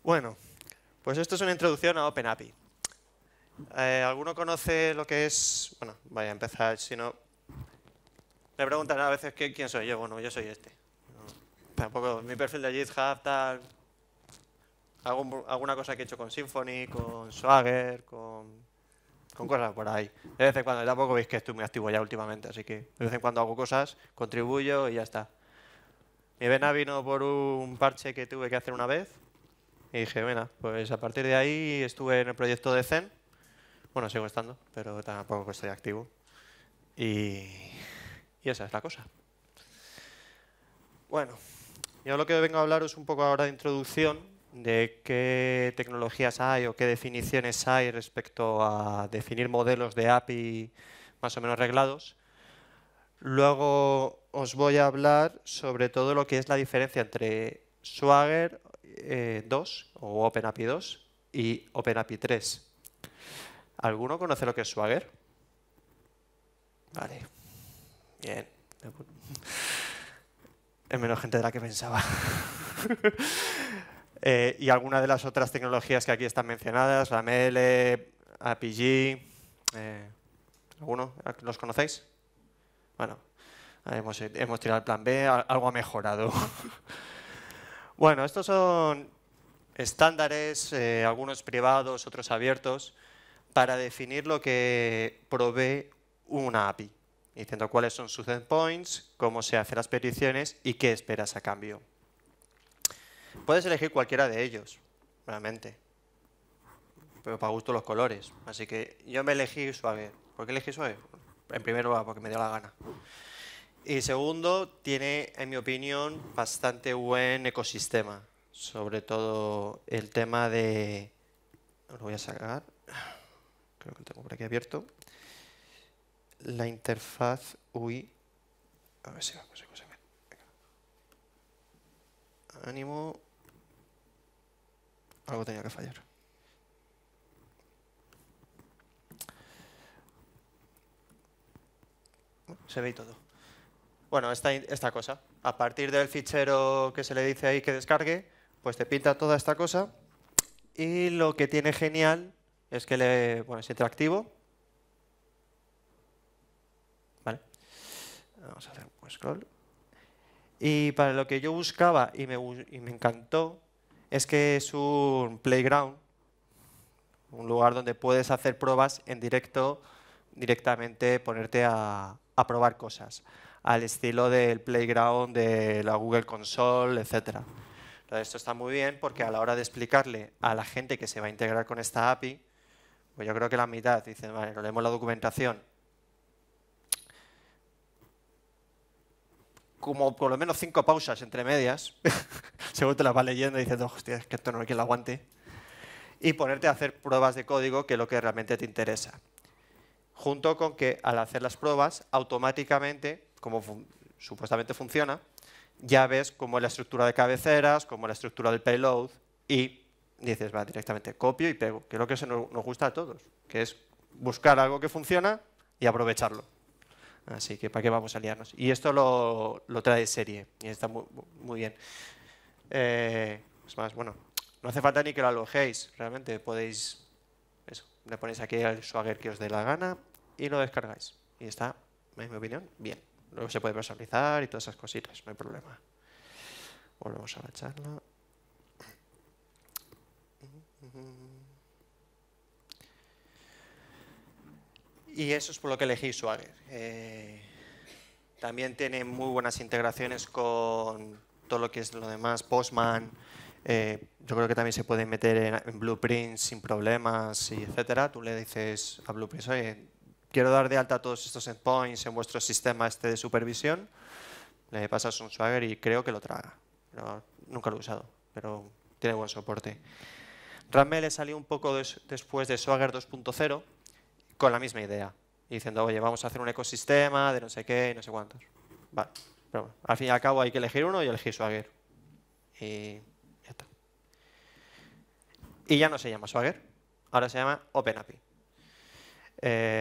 Bueno, pues esto es una introducción a OpenAPI. ¿Alguno conoce lo que es? Bueno, voy a empezar, si no... Me preguntan a veces quién soy yo. Bueno, yo soy este. Tampoco, mi perfil de GitHub, tal... Alguna cosa que he hecho con Symfony, con Swagger, con cosas por ahí. De vez en cuando, tampoco veis que estoy muy activo ya últimamente, así que de vez en cuando hago cosas, contribuyo y ya está. Mi vena vino por un parche que tuve que hacer una vez y dije, bueno, pues a partir de ahí estuve en el proyecto de Zen. Bueno, sigo estando, pero tampoco estoy activo. Y esa es la cosa. Bueno, yo lo que vengo a hablaros un poco ahora de introducción de qué tecnologías hay o qué definiciones hay respecto a definir modelos de API más o menos reglados. Luego os voy a hablar sobre todo lo que es la diferencia entre Swagger 2 o OpenAPI 2 y OpenAPI 3. ¿Alguno conoce lo que es Swagger? Vale, bien. Es menos gente de la que pensaba. Y algunas de las otras tecnologías que aquí están mencionadas, RAML, APG, ¿alguno? ¿Los conocéis? Bueno, hemos tirado el plan B, algo ha mejorado. Bueno, estos son estándares, algunos privados, otros abiertos, para definir lo que provee una API, diciendo cuáles son sus endpoints, cómo se hacen las peticiones y qué esperas a cambio. Puedes elegir cualquiera de ellos, realmente, pero para gusto los colores. Así que yo me elegí Swagger. ¿Por qué elegí Swagger? En primer lugar, porque me dio la gana. Y segundo, tiene, en mi opinión, bastante buen ecosistema. Sobre todo el tema de... Lo voy a sacar. Creo que lo tengo por aquí abierto. La interfaz UI. A ver si va a conseguir. Ánimo. Algo tenía que fallar. Se ve y todo. Bueno, esta cosa. A partir del fichero que se le dice ahí que descargue, pues te pinta toda esta cosa. Y lo que tiene genial es que es interactivo. Vale. Vamos a hacer un scroll. Y para lo que yo buscaba y me encantó, es que es un playground, un lugar donde puedes hacer pruebas en directo, directamente ponerte a probar cosas, al estilo del playground de la Google Console, etc. Entonces, esto está muy bien porque a la hora de explicarle a la gente que se va a integrar con esta API, pues yo creo que la mitad dicen, vale, lo leemos la documentación, como por lo menos 5 pausas entre medias, según te las vas leyendo y diciendo, hostia, es que esto no hay quien lo aguante, y ponerte a hacer pruebas de código, que es lo que realmente te interesa. Junto con que al hacer las pruebas, automáticamente, como supuestamente funciona, ya ves cómo es la estructura de cabeceras, cómo es la estructura del payload, y dices, va, directamente copio y pego, que es lo que nos gusta a todos, que es buscar algo que funciona y aprovecharlo. Así que, ¿para qué vamos a liarnos? Y esto lo trae de serie y está muy bien. Es más, bueno, no hace falta ni que lo alojéis. Realmente podéis, eso, le ponéis aquí el Swagger que os dé la gana y lo descargáis. Y está, en mi opinión, bien. Luego se puede personalizar y todas esas cositas, no hay problema. Volvemos a la charla. Y eso es por lo que elegí Swagger. También tiene muy buenas integraciones con todo lo que es lo demás, Postman. Yo creo que también se puede meter en Blueprints sin problemas, y etcétera. Tú le dices a Blueprints, oye, quiero dar de alta todos estos endpoints en vuestro sistema de supervisión. Le pasas un Swagger y creo que lo traga. Pero nunca lo he usado, pero tiene buen soporte. RAML salió un poco después de Swagger 2.0 con la misma idea, diciendo, oye, vamos a hacer un ecosistema de no sé qué y no sé cuántos. Vale, pero bueno, al fin y al cabo hay que elegir uno y elegir Swagger. Y ya está. Y ya no se llama Swagger, ahora se llama OpenAPI.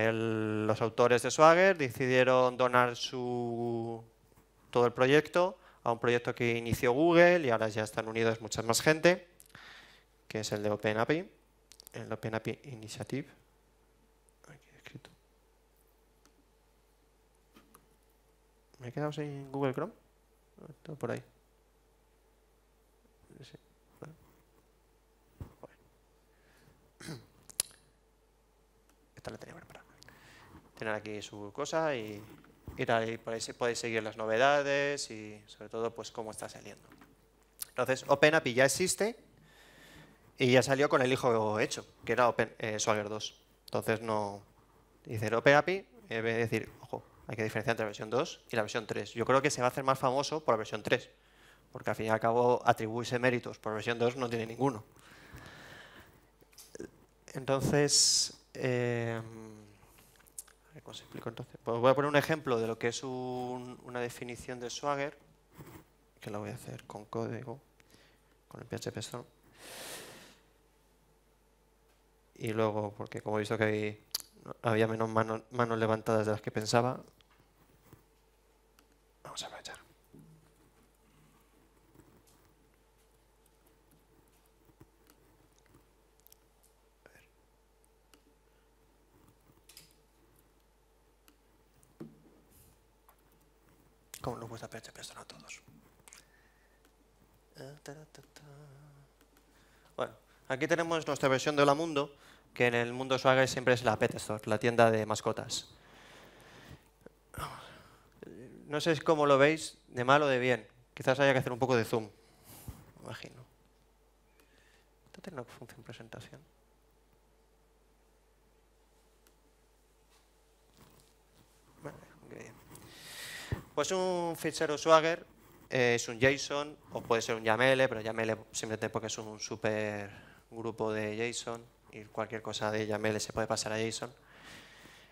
Los autores de Swagger decidieron donar todo el proyecto a un proyecto que inició Google y ahora ya están unidos mucha más gente, que es el de OpenAPI, el OpenAPI Initiative. Aquí escrito. ¿Me he quedado sin Google Chrome? Todo por ahí. Sí. Esta la tenía preparada. Tienen aquí su cosa y tal, y por ahí podéis seguir las novedades y sobre todo pues cómo está saliendo. Entonces OpenAPI ya existe y ya salió con el hijo hecho, que era Swagger 2. Entonces no dice OpenAPI, en vez de decir, ojo, hay que diferenciar entre la versión 2 y la versión 3. Yo creo que se va a hacer más famoso por la versión 3, porque al fin y al cabo atribuirse méritos por versión 2 no tiene ninguno. Entonces, ¿cómo se explico entonces? Pues voy a poner un ejemplo de lo que es una definición de Swagger, que lo voy a hacer con código, con el PHP Storm. Y luego, porque como he visto que había menos manos levantadas de las que pensaba, vamos a aprovechar. ¿Cómo nos gusta PHP Storm a todos? Bueno, aquí tenemos nuestra versión de Hola Mundo, que en el mundo Swagger siempre es la Pet Store, la tienda de mascotas. No sé cómo lo veis, de mal o de bien. Quizás haya que hacer un poco de zoom, me imagino. ¿Esto tiene una función presentación? Vale, bien. Pues un fichero Swagger es un JSON o puede ser un YAML, pero YAML simplemente porque es un super grupo de JSON y cualquier cosa de YAML se puede pasar a JSON,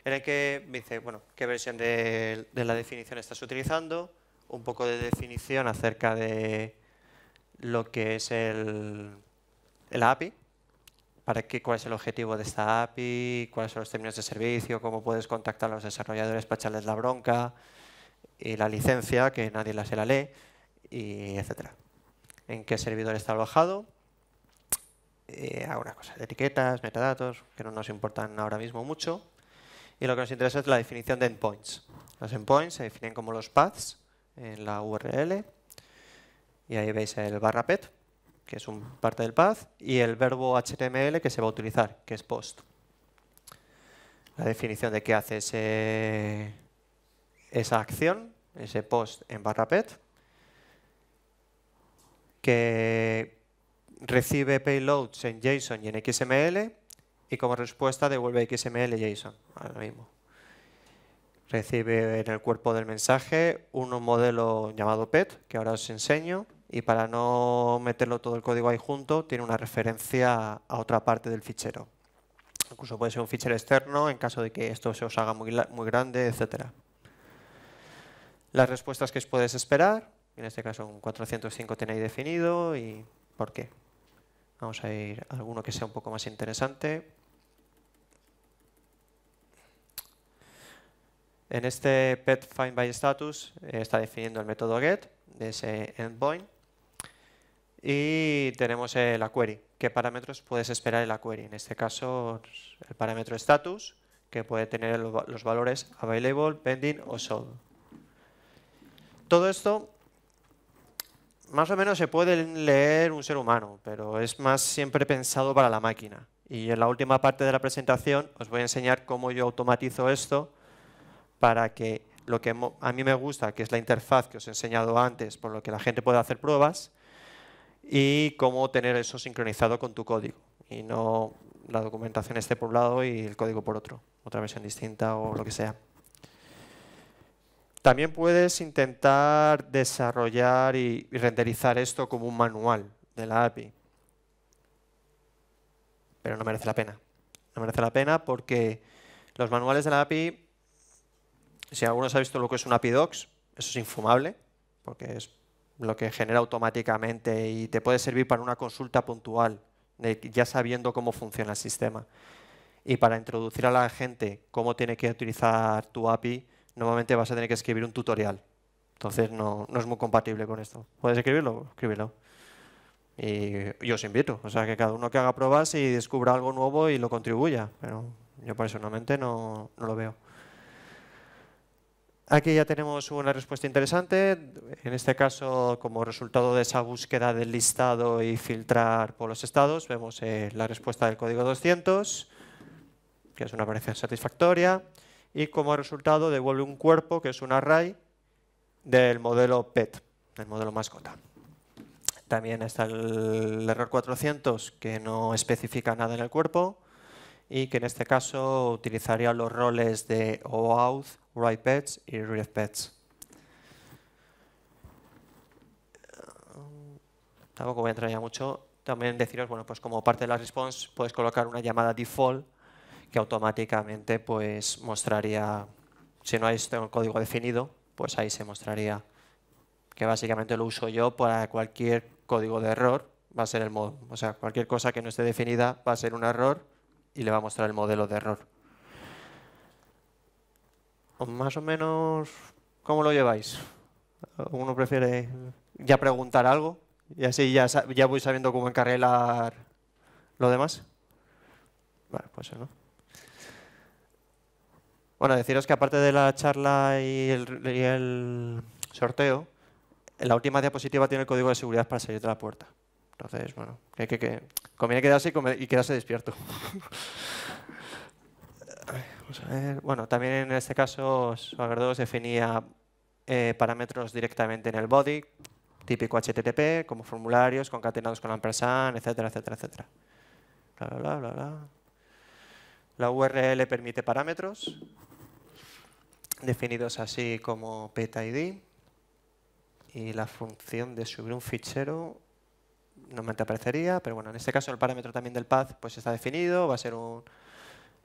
en el que dice, bueno, qué versión de la definición estás utilizando, un poco de definición acerca de lo que es el API, cuál es el objetivo de esta API, cuáles son los términos de servicio, cómo puedes contactar a los desarrolladores para echarles la bronca, y la licencia, que nadie se la lee, y etcétera. En qué servidor está alojado, algunas cosas de etiquetas, metadatos, que no nos importan ahora mismo mucho. Y lo que nos interesa es la definición de endpoints. Los endpoints se definen como los paths en la URL. Y ahí veis el /pet, que es parte del path, y el verbo HTML que se va a utilizar, que es post. La definición de qué hace esa acción, ese post en /pet, que recibe payloads en JSON y en XML, y como respuesta devuelve XML y JSON, ahora mismo. Recibe en el cuerpo del mensaje un modelo llamado pet, que ahora os enseño, y para no meterlo todo el código ahí junto, tiene una referencia a otra parte del fichero. Incluso puede ser un fichero externo en caso de que esto se os haga muy grande, etc. Las respuestas que os puedes esperar, en este caso un 405 tenéis definido, y ¿por qué? Vamos a ir a alguno que sea un poco más interesante. En este pet find by status está definiendo el método get de ese endpoint. Y tenemos la query. ¿Qué parámetros puedes esperar en la query? En este caso, el parámetro status, que puede tener los valores available, pending o sold. Todo esto más o menos se puede leer un ser humano, pero es más siempre pensado para la máquina. Y en la última parte de la presentación os voy a enseñar cómo yo automatizo esto para que lo que a mí me gusta, que es la interfaz que os he enseñado antes, por lo que la gente puede hacer pruebas, y cómo tener eso sincronizado con tu código y no la documentación esté por un lado y el código por otro, otra versión distinta o lo que sea. También puedes intentar desarrollar y renderizar esto como un manual de la API, pero no merece la pena. No merece la pena porque los manuales de la API, si algunos ha visto lo que es un API Docs, eso es infumable, porque es lo que genera automáticamente y te puede servir para una consulta puntual, ya sabiendo cómo funciona el sistema. Y para introducir a la gente cómo tiene que utilizar tu API, normalmente vas a tener que escribir un tutorial. Entonces no es muy compatible con esto. ¿Puedes escribirlo? Escríbelo. Y yo os invito, o sea, que cada uno que haga pruebas y descubra algo nuevo y lo contribuya, pero yo personalmente no lo veo. Aquí ya tenemos una respuesta interesante. En este caso, como resultado de esa búsqueda del listado y filtrar por los estados, vemos la respuesta del código 200, que es una variación satisfactoria, y como resultado devuelve un cuerpo, que es un array, del modelo PET, del modelo mascota. También está el error 400, que no especifica nada en el cuerpo, y que en este caso utilizaría los roles de OAuth, WritePets y ReadPets. Tampoco voy a entrar ya mucho. También deciros, bueno, pues como parte de la response puedes colocar una llamada default que automáticamente pues mostraría, si no hay un código definido, pues ahí se mostraría, que básicamente lo uso yo para cualquier código de error, va a ser el modo, o sea, cualquier cosa que no esté definida va a ser un error y le va a mostrar el modelo de error. O más o menos, ¿cómo lo lleváis? ¿Uno prefiere ya preguntar algo y así ya voy sabiendo cómo encarrilar lo demás? Vale, pues no. Bueno, deciros que aparte de la charla y el sorteo, en la última diapositiva tiene el código de seguridad para salir de la puerta. Entonces, bueno, conviene quedarse y quedarse despierto. Vamos a ver. Bueno, también en este caso Swagger 2 definía parámetros directamente en el body, típico HTTP, como formularios concatenados con ampersand, etcétera, etcétera, etcétera. Bla, bla, bla, bla, bla. La URL permite parámetros definidos así como PetID, y la función de subir un fichero no me aparecería, pero bueno, en este caso el parámetro también del path pues está definido, va a ser un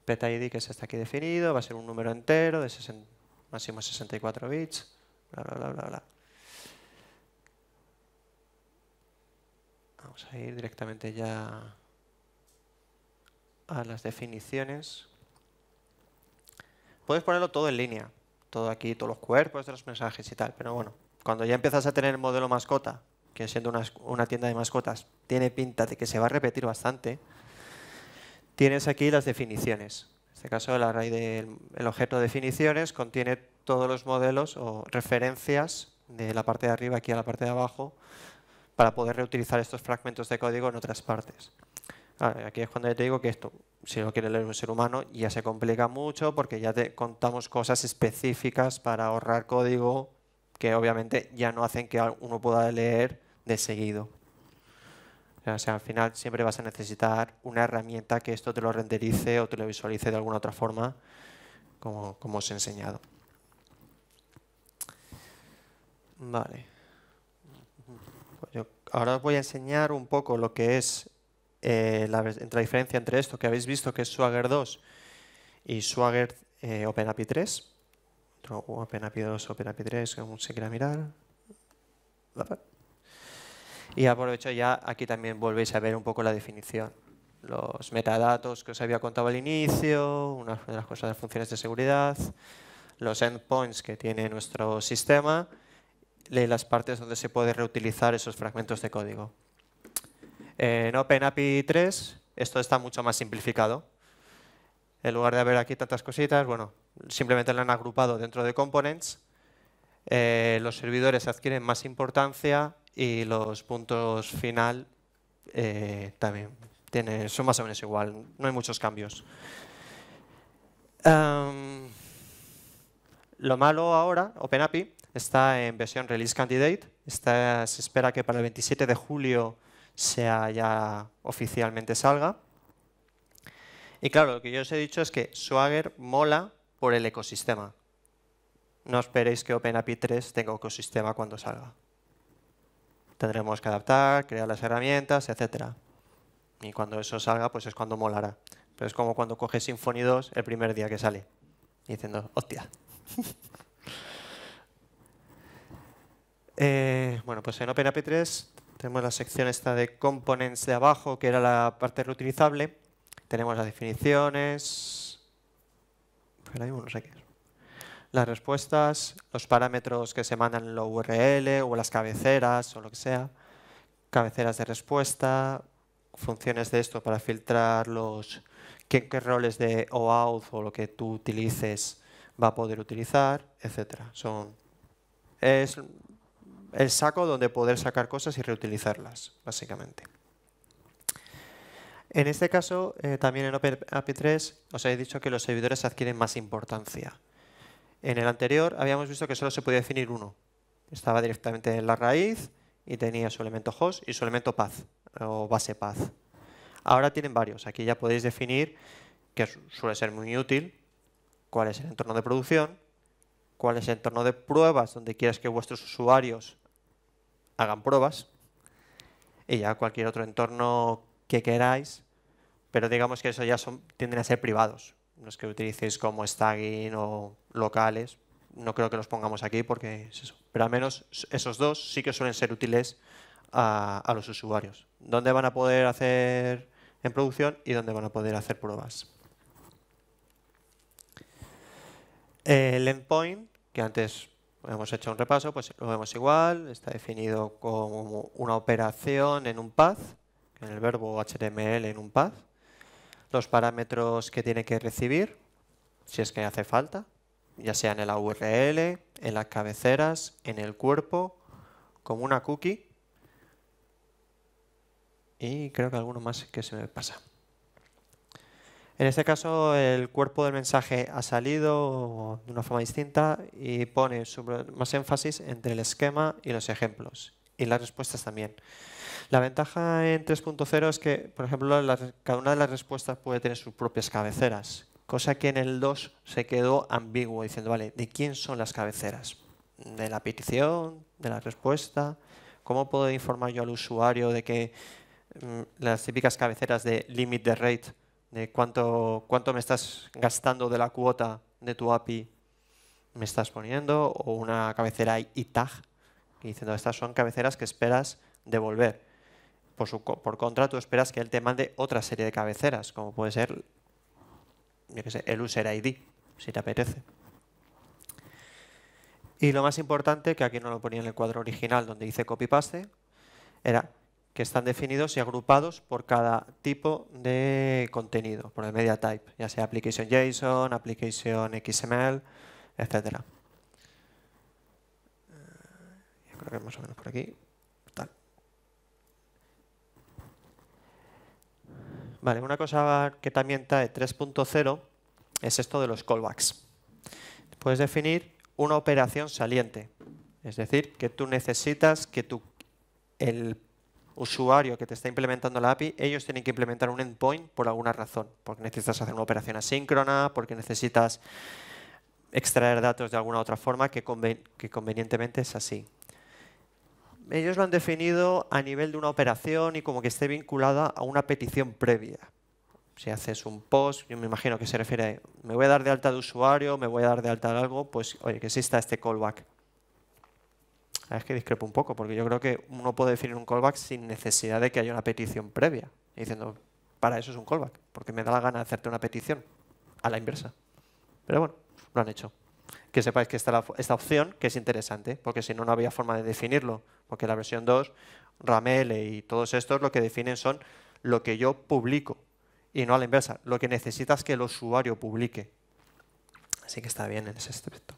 PetID que está aquí definido, va a ser un número entero de máximo 64 bits, bla, bla, bla, bla, bla. Vamos a ir directamente ya a las definiciones. Puedes ponerlo todo en línea, todo aquí, todos los cuerpos de los mensajes y tal, pero bueno, cuando ya empiezas a tener el modelo mascota, que siendo una tienda de mascotas tiene pinta de que se va a repetir bastante, tienes aquí las definiciones. En este caso, el array del objeto de definiciones contiene todos los modelos o referencias de la parte de arriba aquí a la parte de abajo para poder reutilizar estos fragmentos de código en otras partes. Aquí es cuando te digo que esto, si lo quiere leer un ser humano, ya se complica mucho porque ya te contamos cosas específicas para ahorrar código que obviamente ya no hacen que uno pueda leer de seguido. O sea, al final siempre vas a necesitar una herramienta que esto te lo renderice o te lo visualice de alguna otra forma, como os he enseñado. Vale. Pues ahora os voy a enseñar un poco lo que es la diferencia entre esto que habéis visto, que es Swagger 2 y Swagger OpenAPI 3. OpenAPI 2, OpenAPI 3, como se quiera mirar. Y aprovecho ya, aquí también volvéis a ver un poco la definición. Los metadatos que os había contado al inicio, una de las cosas de las funciones de seguridad, los endpoints que tiene nuestro sistema y las partes donde se puede reutilizar esos fragmentos de código. En OpenAPI 3 esto está mucho más simplificado. En lugar de haber aquí tantas cositas, bueno, simplemente lo han agrupado dentro de components. Los servidores adquieren más importancia y los puntos final también son más o menos igual, no hay muchos cambios. Lo malo ahora, OpenAPI, está en versión Release Candidate. Se espera que para el 27 de julio ya oficialmente salga. Y claro, lo que yo os he dicho es que Swagger mola por el ecosistema. No esperéis que OpenAPI 3 tenga ecosistema cuando salga. Tendremos que adaptar, crear las herramientas, etc. Y cuando eso salga, pues es cuando molará. Pero es como cuando coges Symfony 2 el primer día que sale, diciendo, hostia. Bueno, pues en OpenAPI 3 tenemos la sección esta de components de abajo, que era la parte reutilizable. Tenemos las definiciones, pero ahí no sé qué es. Las respuestas, los parámetros que se mandan en la URL o las cabeceras o lo que sea, cabeceras de respuesta, funciones de esto para filtrar qué roles de OAuth o lo que tú utilices va a poder utilizar, etc. Es el saco donde poder sacar cosas y reutilizarlas, básicamente. En este caso, también en OpenAPI 3 os he dicho que los servidores adquieren más importancia. En el anterior habíamos visto que solo se podía definir uno. Estaba directamente en la raíz y tenía su elemento host y su elemento path o base path. Ahora tienen varios. Aquí ya podéis definir, que suele ser muy útil, cuál es el entorno de producción, cuál es el entorno de pruebas donde quieres que vuestros usuarios hagan pruebas y ya cualquier otro entorno que queráis, pero digamos que eso ya tienden a ser privados. Los que utilicéis como staging o locales, no creo que los pongamos aquí porque es eso. Pero al menos esos dos sí que suelen ser útiles a los usuarios. Dónde van a poder hacer en producción y dónde van a poder hacer pruebas. El endpoint, que antes hemos hecho un repaso, pues lo vemos igual. Está definido como una operación en un path, en el verbo HTML en un path. Los parámetros que tiene que recibir, si es que hace falta, ya sea en la URL, en las cabeceras, en el cuerpo, como una cookie. Y creo que alguno más que se me pasa. En este caso, el cuerpo del mensaje ha salido de una forma distinta y pone más énfasis entre el esquema y los ejemplos. Y las respuestas también. La ventaja en 3.0 es que, por ejemplo, cada una de las respuestas puede tener sus propias cabeceras, cosa que en el 2 se quedó ambiguo, diciendo, vale, ¿de quién son las cabeceras? ¿De la petición? ¿De la respuesta? ¿Cómo puedo informar yo al usuario de que las típicas cabeceras de limit the rate, de cuánto me estás gastando de la cuota de tu API me estás poniendo, o una cabecera ITAG, diciendo, estas son cabeceras que esperas devolver? Por contra, tú esperas que él te mande otra serie de cabeceras, como puede ser, yo qué sé, el user ID, si te apetece. Y lo más importante, que aquí no lo ponía en el cuadro original donde dice copy-paste, era que están definidos y agrupados por cada tipo de contenido, por el media type, ya sea application JSON, application XML, etc. Yo creo que más o menos por aquí. Vale, una cosa que también trae 3.0 es esto de los callbacks. Puedes definir una operación saliente, es decir, que tú necesitas que el usuario que te está implementando la API, ellos tienen que implementar un endpoint por alguna razón, porque necesitas hacer una operación asíncrona, porque necesitas extraer datos de alguna otra forma que convenientemente es así. Ellos lo han definido a nivel de una operación y como que esté vinculada a una petición previa. Si haces un post, yo me imagino que se refiere a, me voy a dar de alta de usuario, me voy a dar de alta de algo, pues oye, que exista este callback. Es que discrepo un poco, porque yo creo que uno puede definir un callback sin necesidad de que haya una petición previa. Diciendo, para eso es un callback, porque me da la gana de hacerte una petición, a la inversa. Pero bueno, lo han hecho. Que sepáis que está esta opción, que es interesante, porque si no, no había forma de definirlo. Porque la versión 2, Ramel y todos estos lo que definen son lo que yo publico y no a la inversa. Lo que necesitas que el usuario publique. Así que está bien en ese aspecto.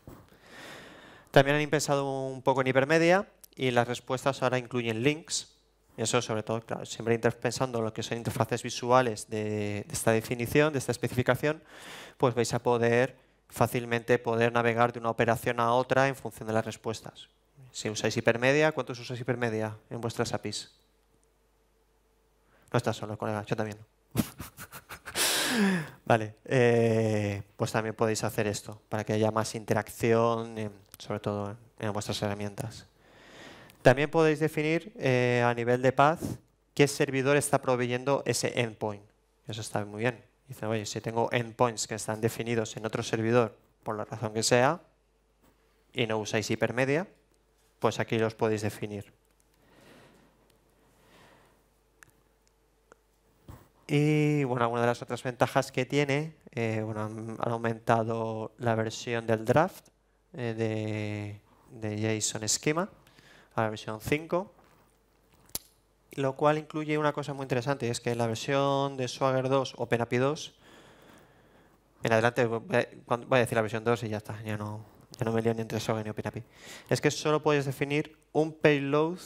También han pensado un poco en hipermedia y las respuestas ahora incluyen links. Eso sobre todo, claro, siempre pensando en lo que son interfaces visuales de esta definición, de esta especificación, pues vais a poder fácilmente navegar de una operación a otra en función de las respuestas. Si usáis hipermedia, ¿cuántos usáis hipermedia en vuestras APIs? No estás solo, colega, yo también. Vale, pues también podéis hacer esto para que haya más interacción, sobre todo en vuestras herramientas. También podéis definir a nivel de path qué servidor está proveyendo ese endpoint. Eso está muy bien. Dicen, oye, si tengo endpoints que están definidos en otro servidor, por la razón que sea, y no usáis hipermedia, pues aquí los podéis definir. Y bueno, una de las otras ventajas que tiene, han aumentado la versión del draft de JSON Schema a la versión 5. lo cual incluye una cosa muy interesante, es que la versión de Swagger 2 o OpenAPI 2, en adelante voy a decir la versión 2 y ya está, ya no me lío ni entre Swagger ni OpenAPI. Es que solo puedes definir un payload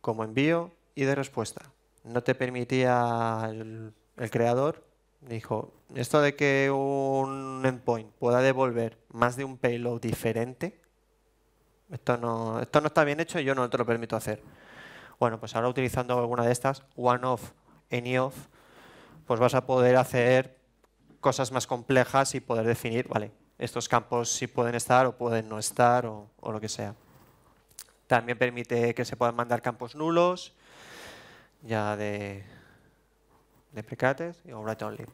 como envío y de respuesta. No te permitía el creador, dijo, esto de que un endpoint pueda devolver más de un payload diferente, esto no está bien hecho y yo no te lo permito hacer. Bueno, pues ahora utilizando alguna de estas, one-off, any-off, pues vas a poder hacer cosas más complejas y poder definir, vale, estos campos sí pueden estar o pueden no estar o lo que sea. También permite que se puedan mandar campos nulos, ya de precated o write only.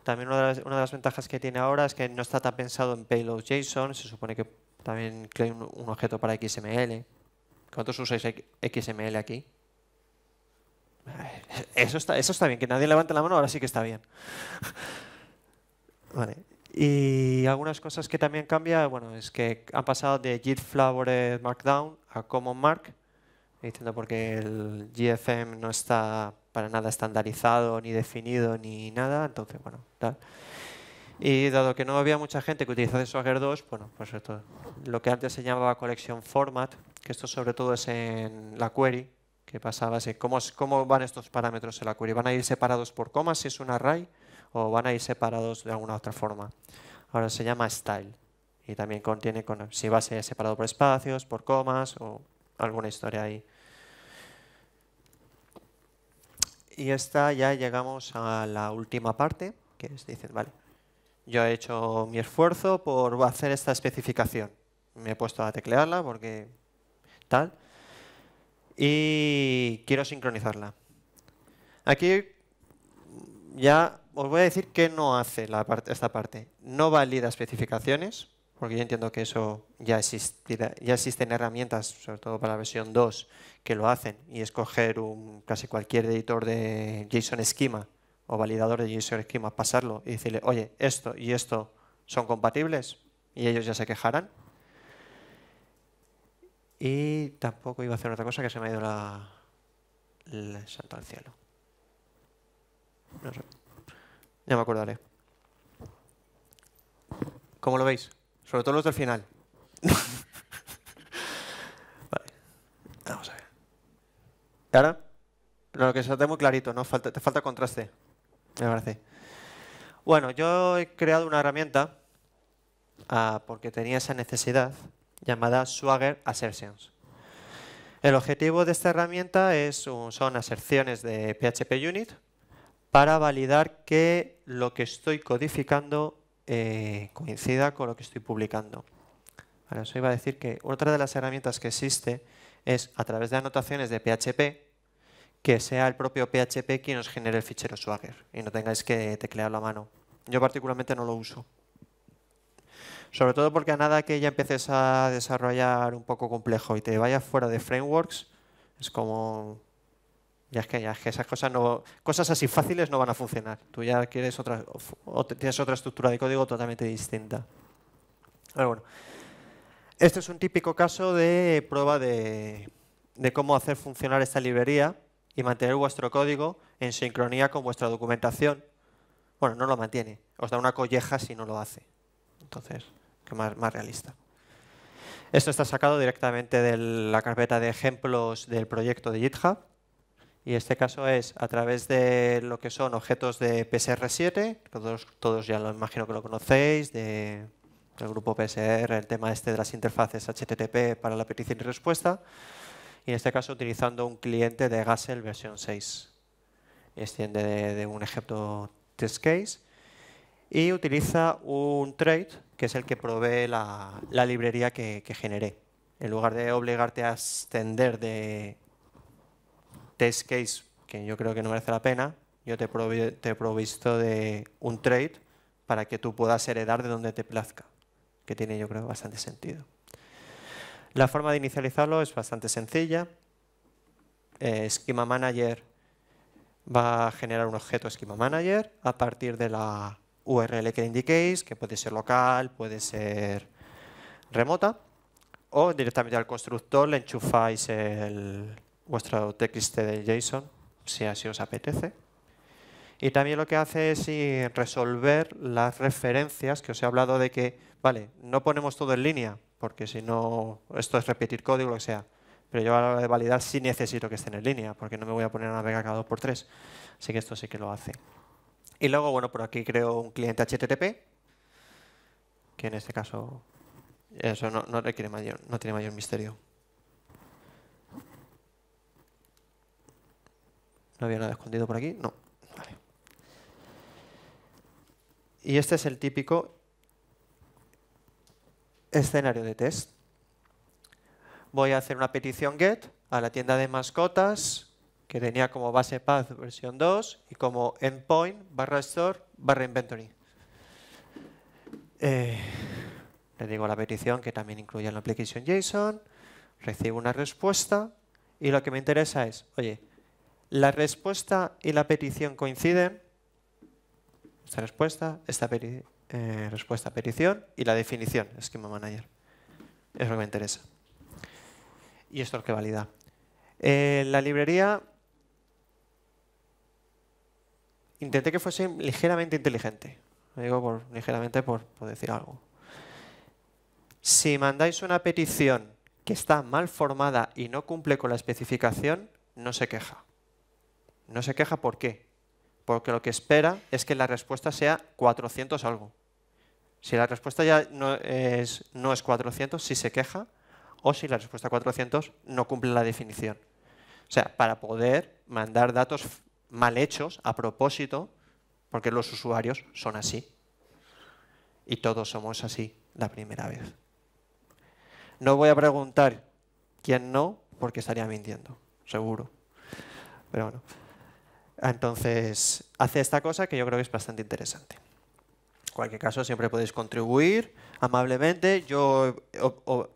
También una de las ventajas que tiene ahora es que no está tan pensado en payload JSON, se supone que también crea un objeto para XML. ¿Cuántos usáis XML aquí? Eso está bien, que nadie levante la mano, ahora sí que está bien. Vale. Y algunas cosas que también cambia, bueno, es que han pasado de Git Flavored Markdown a Common Mark, diciendo porque el GFM no está para nada estandarizado, ni definido, ni nada, entonces, bueno, tal. Y dado que no había mucha gente que utilizase Swagger 2, bueno, pues esto, lo que antes se llamaba Collection Format, que esto sobre todo es en la query, que pasaba así, ¿cómo van estos parámetros en la query? ¿Van a ir separados por comas si es un array o van a ir separados de alguna otra forma? Ahora se llama style y también contiene si va a ser separado por espacios, por comas o alguna historia ahí. Y esta ya llegamos a la última parte, que es, dicen, vale, yo he hecho mi esfuerzo por hacer esta especificación. Me he puesto a teclearla porque tal. Y quiero sincronizarla. Aquí ya os voy a decir qué no hace esta parte. No valida especificaciones, porque yo entiendo que eso ya existen herramientas, sobre todo para la versión 2, que lo hacen, y escoger casi cualquier editor de JSON Schema o validador de JSON Schema, pasarlo y decirle, oye, esto y esto son compatibles, y ellos ya se quejarán. Y tampoco iba a hacer otra cosa que se me ha ido el santo al cielo. No sé. Ya me acordaré. ¿Cómo lo veis? Sobre todo los del final. Vale. Vamos a ver. ¿Y ahora? Lo que se te muy clarito, ¿no? Te falta contraste, me parece. Bueno, yo he creado una herramienta porque tenía esa necesidad llamada Swagger Assertions. El objetivo de esta herramienta son aserciones de PHP Unit para validar que lo que estoy codificando coincida con lo que estoy publicando. Ahora, eso iba a decir que otra de las herramientas que existe es a través de anotaciones de PHP que sea el propio PHP quien os genere el fichero Swagger y no tengáis que teclearlo a mano. Yo particularmente no lo uso. Sobre todo porque a nada que ya empieces a desarrollar un poco complejo y te vayas fuera de frameworks, es como... Ya es que esas cosas así fáciles no van a funcionar. Tú ya quieres tienes otra estructura de código totalmente distinta. Pero bueno, este es un típico caso de prueba de cómo hacer funcionar esta librería y mantener vuestro código en sincronía con vuestra documentación. Bueno, no lo mantiene, os da una colleja si no lo hace. Entonces, que más realista. Esto está sacado directamente de la carpeta de ejemplos del proyecto de GitHub. Y este caso es a través de lo que son objetos de PSR7, todos ya lo imagino que lo conocéis, del grupo PSR, el tema de las interfaces HTTP para la petición y respuesta. Y en este caso utilizando un cliente de Gazelle versión 6. Extiende de un ejemplo test case y utiliza un trait que es el que provee la librería que generé. En lugar de obligarte a extender de test case, que yo creo que no merece la pena, yo te he provisto de un trait para que tú puedas heredar de donde te plazca, que tiene yo creo bastante sentido. La forma de inicializarlo es bastante sencilla. Schema Manager va a generar un objeto Schema Manager a partir de la URL que indiquéis, que puede ser local, puede ser remota. o directamente al constructor le enchufáis vuestro TXT de JSON, si así os apetece. Y también lo que hace es resolver las referencias que os he hablado de que, vale, no ponemos todo en línea, porque si no, esto es repetir código, lo que sea. Pero yo a la hora de validar sí necesito que estén en línea, porque no me voy a poner a navegar cada 2x3. Así que esto sí que lo hace. Y luego, bueno, por aquí creo un cliente HTTP, que en este caso eso no requiere no tiene mayor misterio. ¿No había nada escondido por aquí? No. Vale. Y este es el típico escenario de test. Voy a hacer una petición GET a la tienda de mascotas que tenía como base path versión 2 y como endpoint /store /inventory. Le digo a la petición que también incluya la application JSON, recibo una respuesta y lo que me interesa es, oye, ¿la respuesta y la petición coinciden? Esta respuesta, respuesta, petición y la definición, Schema Manager. Es lo que me interesa. Y esto es lo que valida. La librería intenté que fuese ligeramente inteligente. Lo digo ligeramente por decir algo. Si mandáis una petición que está mal formada y no cumple con la especificación, no se queja. No se queja, ¿por qué? Porque lo que espera es que la respuesta sea 400 algo. Si la respuesta ya no es 400, sí se queja, o si la respuesta 400 no cumple la definición. O sea, para poder mandar datos mal hechos a propósito, porque los usuarios son así. Y todos somos así la primera vez. No voy a preguntar quién no, porque estaría mintiendo, seguro. Pero bueno. Entonces, hace esta cosa que yo creo que es bastante interesante. En cualquier caso, siempre podéis contribuir amablemente. Yo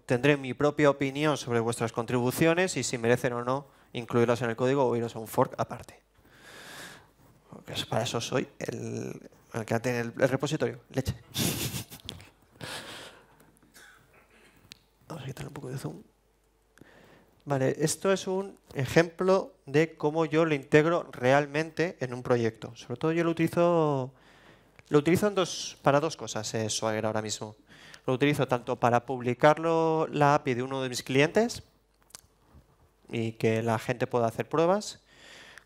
tendré mi propia opinión sobre vuestras contribuciones y si merecen o no incluirlas en el código o iros a un fork aparte. Porque para eso soy el que tiene el repositorio. Leche. Vamos a quitarle un poco de zoom. Vale, esto es un ejemplo de cómo yo lo integro realmente en un proyecto. Sobre todo yo lo utilizo para dos cosas, Swagger ahora mismo. Lo utilizo tanto para publicarlo la API de uno de mis clientes y que la gente pueda hacer pruebas,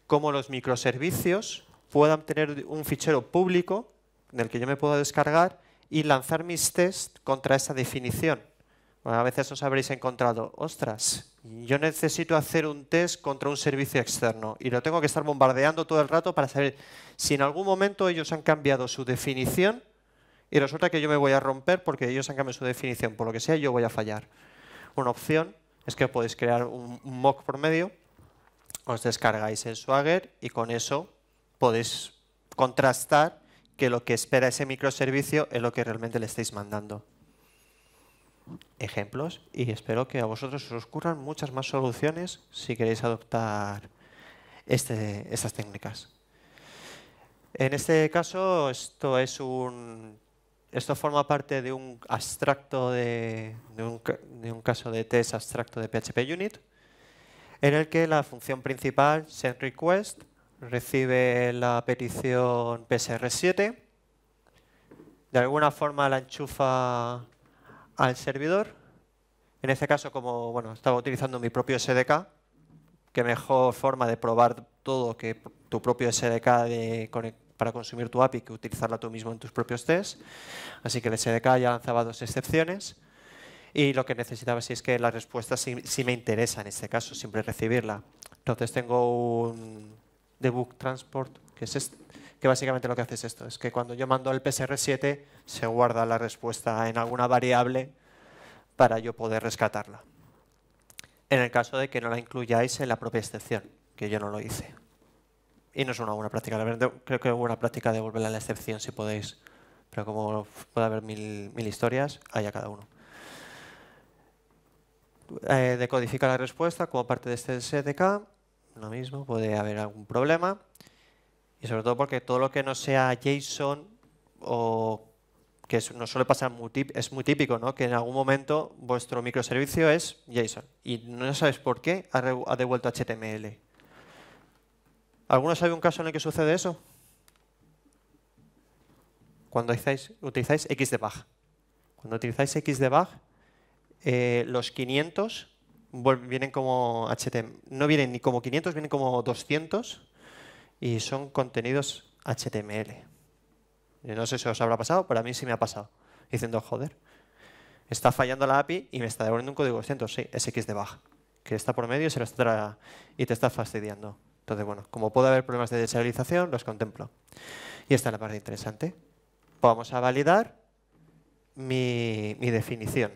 como los microservicios puedan tener un fichero público del que yo me puedo descargar y lanzar mis tests contra esa definición. Bueno, a veces os habréis encontrado, ostras, yo necesito hacer un test contra un servicio externo y lo tengo que estar bombardeando todo el rato para saber si en algún momento ellos han cambiado su definición y resulta que yo me voy a romper porque ellos han cambiado su definición, por lo que sea yo voy a fallar. Una opción es que podéis crear un mock por medio, os descargáis el Swagger y con eso podéis contrastar que lo que espera ese microservicio es lo que realmente le estáis mandando. Ejemplos y espero que a vosotros os ocurran muchas más soluciones si queréis adoptar estas técnicas. En este caso, esto forma parte de un abstracto de un caso de test abstracto de PHP Unit, en el que la función principal, sendRequest, recibe la petición PSR7, de alguna forma la enchufa al servidor. En este caso, como estaba utilizando mi propio SDK, qué mejor forma de probar todo que tu propio SDK para consumir tu API que utilizarla tú mismo en tus propios tests. Así que el SDK ya lanzaba dos excepciones y lo que necesitaba es que la respuesta sí me interesa en este caso, siempre recibirla. Entonces tengo un debug transport, que básicamente lo que hace es esto, es que cuando yo mando el PSR7 se guarda la respuesta en alguna variable para yo poder rescatarla. En el caso de que no la incluyáis en la propia excepción, que yo no lo hice. Y no es una buena práctica, la verdad, creo que es buena práctica devolverla a la excepción si podéis. Pero como puede haber mil historias, haya cada uno. Decodifica la respuesta como parte de este SDK, lo mismo, puede haber algún problema. Y sobre todo porque todo lo que no sea JSON o que nos suele pasar, es muy típico, ¿no? Que en algún momento vuestro microservicio es JSON y no sabes por qué ha devuelto HTML. ¿Alguno sabe un caso en el que sucede eso? Cuando utilizáis Xdebug. Cuando utilizáis Xdebug, los 500 vienen como HTML. No vienen ni como 500, vienen como 200 y son contenidos HTML. Yo no sé si os habrá pasado, pero a mí sí me ha pasado. Diciendo, joder, está fallando la API y me está devolviendo un código 200. Sí, es Xdebug, que está por medio y te está fastidiando. Entonces, bueno, como puede haber problemas de deserialización, los contemplo. Y esta es la parte interesante. Vamos a validar mi definición.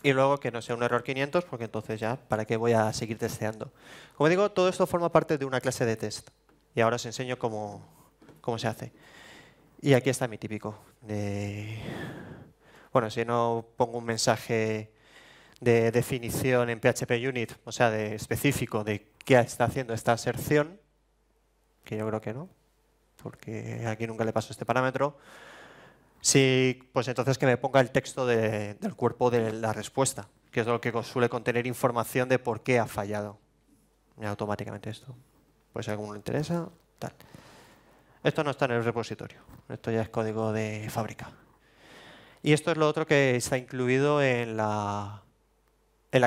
Y luego que no sea un error 500, porque entonces ya, ¿para qué voy a seguir testeando? Como digo, todo esto forma parte de una clase de test. Y ahora os enseño cómo se hace. Y aquí está mi típico. Bueno, si no pongo un mensaje de definición en PHP Unit, o sea, de específico de qué está haciendo esta aserción, que yo creo que no, porque aquí nunca le paso este parámetro. Sí, pues entonces que me ponga el texto del cuerpo de la respuesta, que es lo que suele contener información de por qué ha fallado. Y automáticamente esto. Pues si a alguno le interesa, tal. Esto no está en el repositorio, esto ya es código de fábrica. Y esto es lo otro que está incluido en la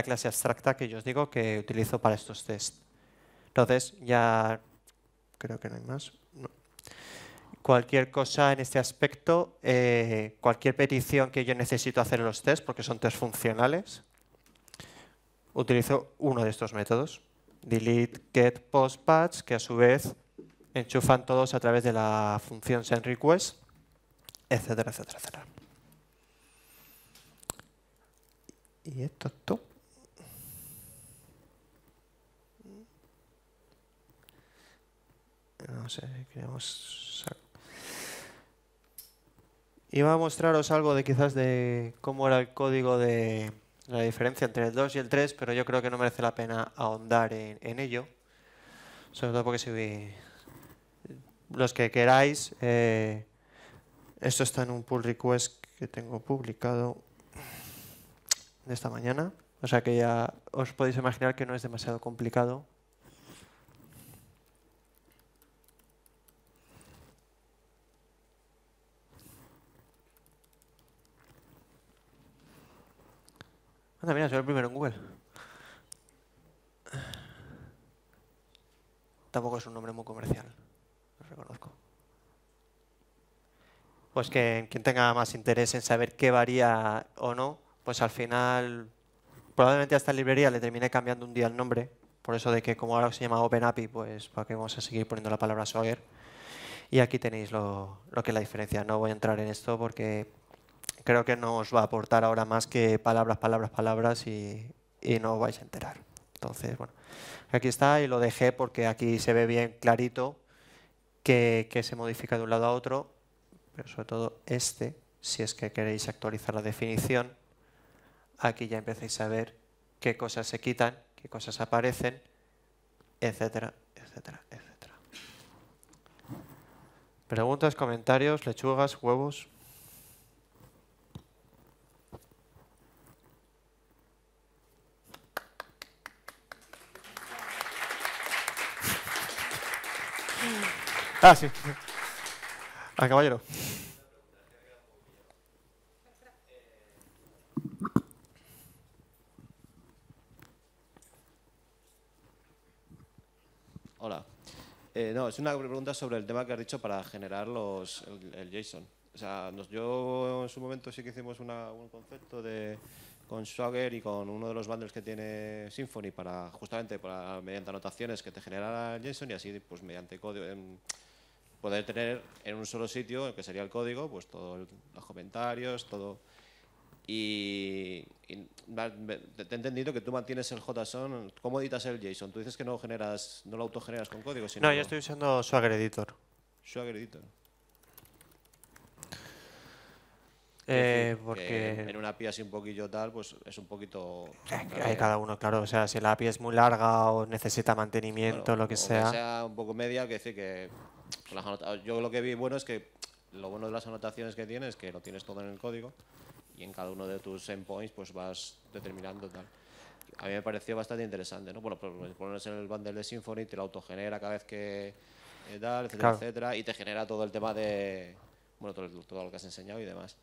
clase abstracta que yo os digo que utilizo para estos tests. Entonces, ya creo que no hay más. No. Cualquier cosa en este aspecto, cualquier petición que yo necesito hacer en los tests, porque son tests funcionales, utilizo uno de estos métodos, delete, get, post, patch, que a su vez enchufan todos a través de la función sendRequest, etcétera, etcétera, etcétera. Y esto es todo. No sé, queremos... Iba a mostraros algo de quizás de cómo era el código de la diferencia entre el 2 y el 3, pero yo creo que no merece la pena ahondar en ello. Sobre todo porque si los que queráis, esto está en un pull request que tengo publicado de esta mañana. O sea que ya os podéis imaginar que no es demasiado complicado. Anda, mira, soy el primero en Google. Tampoco es un nombre muy comercial, lo reconozco. Pues que quien tenga más interés en saber qué varía o no, pues al final probablemente a esta librería le terminé cambiando un día el nombre, por eso de que como ahora se llama OpenAPI, pues para qué vamos a seguir poniendo la palabra Swagger. Y aquí tenéis lo que es la diferencia. No voy a entrar en esto porque creo que no os va a aportar ahora más que palabras, palabras, palabras y no os vais a enterar. Entonces, bueno, aquí está y lo dejé porque aquí se ve bien clarito que se modifica de un lado a otro, pero sobre todo si es que queréis actualizar la definición, aquí ya empecéis a ver qué cosas se quitan, qué cosas aparecen, etcétera, etcétera, etcétera. Preguntas, comentarios, lechugas, huevos. Ah, sí. Ah, caballero. Hola. No, es una pregunta sobre el tema que has dicho para generar el JSON. O sea, yo en su momento sí que hicimos un concepto con Swagger y con uno de los bundles que tiene Symfony justamente mediante anotaciones que te generara el JSON y así pues mediante código poder tener en un solo sitio, que sería el código, pues todos los comentarios, todo. Y te he entendido que tú mantienes el JSON. ¿Cómo editas el JSON? Tú dices que no lo autogeneras con código, sino... No, yo estoy usando Swagger Editor. Swagger Editor. Porque en una API así un poquillo tal, pues es un poquito... hay cada uno, claro. O sea, si la API es muy larga o necesita mantenimiento, Bueno, lo que o sea. que sea un poco media, que decir que... Yo lo que vi bueno es que lo bueno de las anotaciones que tienes es que lo tienes todo en el código y en cada uno de tus endpoints pues vas determinando tal. A mí me pareció bastante interesante, ¿no? Bueno, pues pones en el bundle de Symfony, te lo autogenera cada vez que tal, etcétera, Claro. etcétera, y te genera todo el tema de, bueno, todo lo que has enseñado y demás.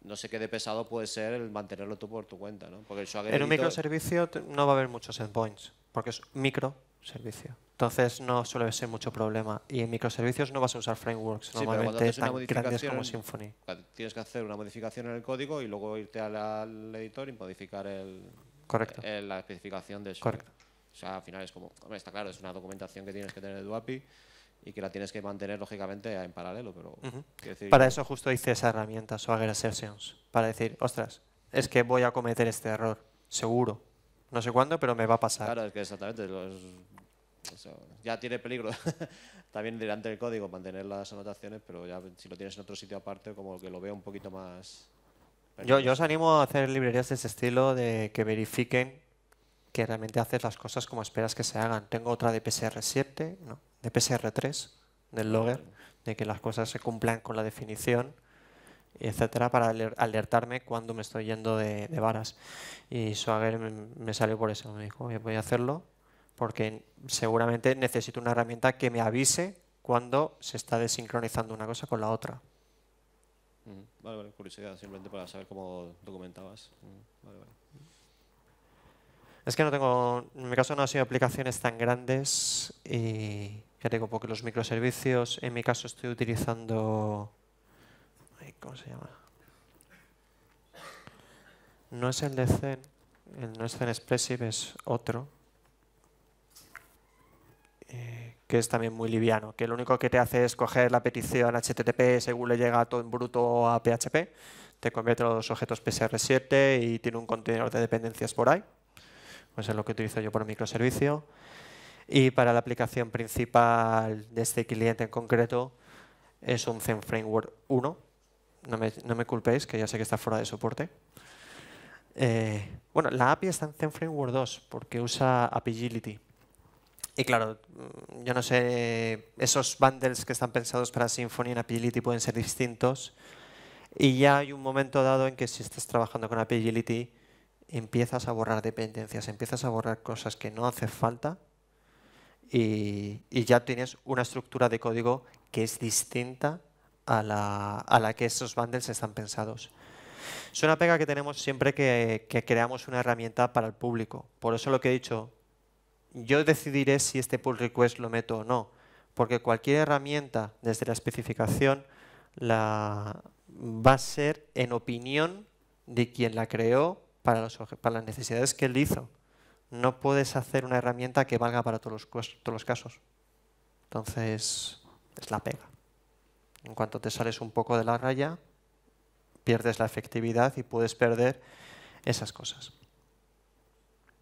No sé qué de pesado puede ser el mantenerlo tú por tu cuenta, ¿no? Porque el Swagger En un Editor, microservicio no va a haber muchos endpoints, porque es microservicio. Entonces no suele ser mucho problema. Y en microservicios no vas a usar frameworks sí, pero cuando normalmente haces una tan grandes como modificación, Symfony. tienes que hacer una modificación en el código y luego irte al editor y modificar Correcto. la especificación del Swagger. Correcto. O sea, al final es como, hombre, está claro, es una documentación que tienes que tener de tu API y que la tienes que mantener lógicamente en paralelo, pero quiero decir, Para eso justo hice esa herramienta, Swagger Assertions, para decir, ostras, es que voy a cometer este error, seguro. No sé cuándo, pero me va a pasar. claro, es que exactamente, eso, ya tiene peligro también delante del código mantener las anotaciones, pero ya si lo tienes en otro sitio aparte, como que lo veo un poquito más Yo os peligroso. animo a hacer librerías de ese estilo, de que verifiquen que realmente haces las cosas como esperas que se hagan. Tengo otra de PSR7, no, de PSR3, del logger, de que las cosas se cumplan con la definición, etcétera, para alertarme cuando me estoy yendo de varas. Y Swagger me salió por eso, me dijo, "Oye, voy a hacerlo porque seguramente necesito una herramienta que me avise cuando se está desincronizando una cosa con la otra". Vale, vale, curiosidad, simplemente para saber cómo documentabas. Vale, vale. Es que no tengo, en mi caso no han sido aplicaciones tan grandes y ya digo, porque los microservicios, en mi caso estoy utilizando, ay, ¿cómo se llama? No es el de Zen, no es Zen Expressive, es otro, que es también muy liviano, que lo único que te hace es coger la petición HTTP según le llega todo en bruto a PHP, te convierte los objetos PSR7 y tiene un contenedor de dependencias por ahí. Pues es lo que utilizo yo por microservicio. Y para la aplicación principal de este cliente en concreto es un Zen Framework 1. No me culpéis, que ya sé que está fuera de soporte. Bueno, la API está en Zen Framework 2 porque usa Apigility. Y claro, yo no sé, esos bundles que están pensados para Symfony en Apigility pueden ser distintos. Y ya hay un momento dado en que si estás trabajando con Apigility, empiezas a borrar dependencias, empiezas a borrar cosas que no hacen falta y ya tienes una estructura de código que es distinta a la que esos bundles están pensados. Es una pega que tenemos siempre que creamos una herramienta para el público. Por eso lo que he dicho, yo decidiré si este pull request lo meto o no, porque cualquier herramienta desde la especificación va a ser en opinión de quien la creó para las necesidades que él hizo. No puedes hacer una herramienta que valga para todos los casos. Entonces, es la pega. En cuanto te sales un poco de la raya, pierdes la efectividad y puedes perder esas cosas.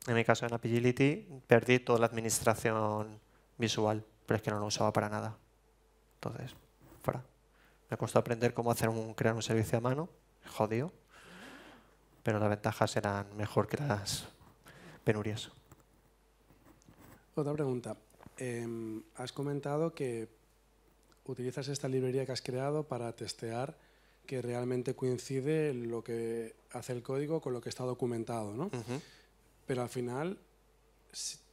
En mi caso en Apigility perdí toda la administración visual, pero es que no lo usaba para nada. Entonces, fuera. Me costó aprender cómo crear un servicio a mano, jodido, pero las ventajas eran mejor que las penurias. Otra pregunta. Has comentado que utilizas esta librería que has creado para testear que realmente coincide lo que hace el código con lo que está documentado, ¿no? Pero al final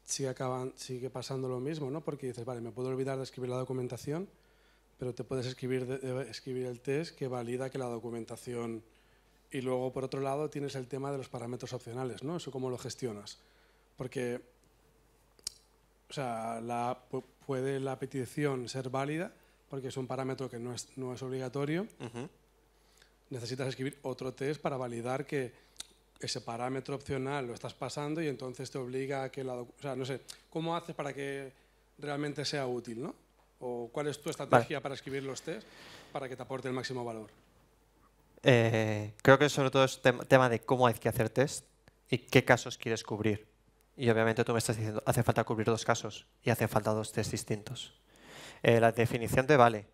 sigue pasando lo mismo, ¿no? Porque dices, vale, me puedo olvidar de escribir la documentación, pero te puedes escribir el test que valida que la documentación... Y luego, por otro lado, tienes el tema de los parámetros opcionales, ¿no? Eso cómo lo gestionas. Porque, o sea, puede la petición ser válida, porque es un parámetro que no es obligatorio. Necesitas escribir otro test para validar que ese parámetro opcional lo estás pasando y entonces te obliga a que o sea, no sé, ¿cómo haces para que realmente sea útil, ¿no? ¿O cuál es tu estrategia para escribir los tests para que te aporte el máximo valor? Creo que sobre todo es tema de cómo hay que hacer test y qué casos quieres cubrir. Y obviamente tú me estás diciendo, hace falta cubrir 2 casos y hace falta 2 tests distintos. La definición te vale,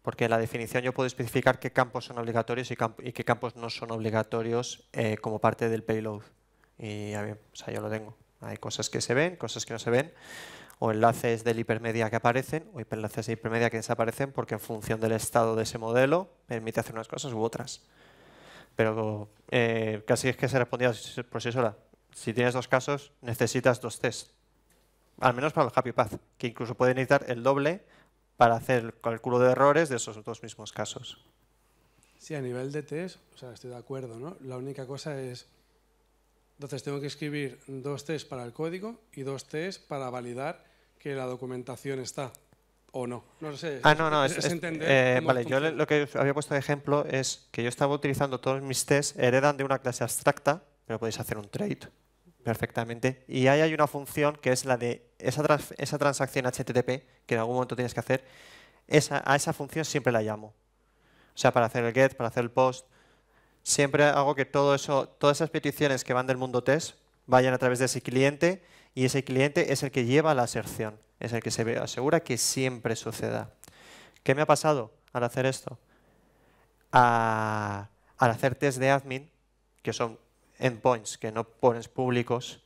porque en la definición yo puedo especificar qué campos son obligatorios y qué campos no son obligatorios como parte del payload. Y o sea, yo lo tengo. Hay cosas que se ven, cosas que no se ven. o enlaces del hipermedia que aparecen o enlaces de hipermedia que desaparecen porque en función del estado de ese modelo permite hacer unas cosas u otras. Pero casi es que se respondía por sí sola. Si tienes dos casos, necesitas dos tests. Al menos para el Happy Path, que incluso puede necesitar el doble para hacer el cálculo de errores de esos dos mismos casos. Sí, a nivel de test, o sea, estoy de acuerdo, ¿no? La única cosa es, entonces tengo que escribir 2 tests para el código y 2 tests para validar que la documentación está o no. No lo sé. Es entender cómo vale, yo funciona. lo que había puesto de ejemplo es que yo estaba utilizando todos mis tests, heredan de una clase abstracta, pero podéis hacer un trade perfectamente. Y ahí hay una función que es la de esa transacción HTTP que en algún momento tienes que hacer. A esa función siempre la llamo. O sea, para hacer el get, para hacer el post, siempre hago que todas esas peticiones que van del mundo test vayan a través de ese cliente y ese cliente es el que lleva la aserción, es el que se asegura que siempre suceda. ¿Qué me ha pasado al hacer esto? Al hacer test de admin, que son endpoints que no pones públicos,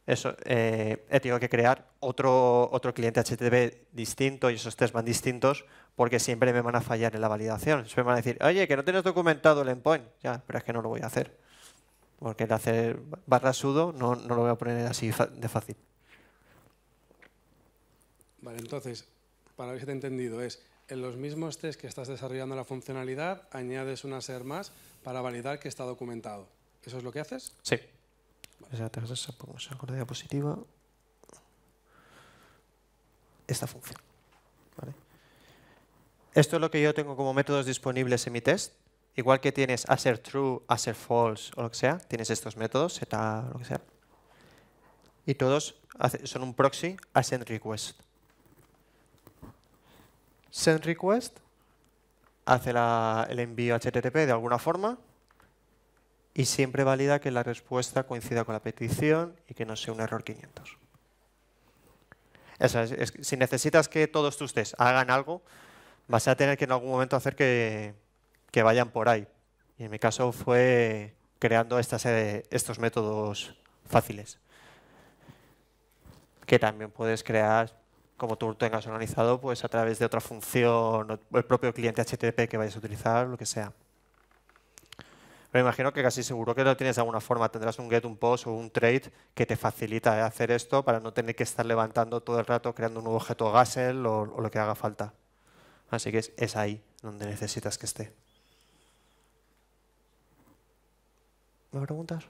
he tenido que crear otro cliente HTTP distinto y esos tests van distintos porque siempre me van a fallar en la validación. Siempre me van a decir, oye, que no tienes documentado el endpoint. Ya, pero es que no lo voy a hacer. Porque el hacer /sudo no lo voy a poner así de fácil. Vale, entonces, para ver si te he entendido, es en los mismos test que estás desarrollando la funcionalidad, añades una ser más para validar que está documentado. ¿Eso es lo que haces? Sí. Pongamos con la diapositiva. Esta función. ¿Vale? Esto es lo que yo tengo como métodos disponibles en mi test. Igual que tienes assertTrue, assertFalse o lo que sea, tienes estos métodos, seta, lo que sea. Y todos son un proxy a sendRequest. SendRequest hace el envío HTTP de alguna forma y siempre valida que la respuesta coincida con la petición y que no sea un error 500. Si necesitas que todos tus tests hagan algo, vas a tener que en algún momento hacer que vayan por ahí. Y en mi caso fue creando estos métodos fáciles. Que también puedes crear, como tú tengas organizado, pues a través de otra función, o el propio cliente HTTP que vayas a utilizar, lo que sea. Pero imagino que casi seguro que lo tienes de alguna forma. Tendrás un get, un post o un trade que te facilita hacer esto para no tener que estar levantando todo el rato creando un nuevo objeto Ghassel o lo que haga falta. Así que es ahí donde necesitas que esté. ¿Me preguntas?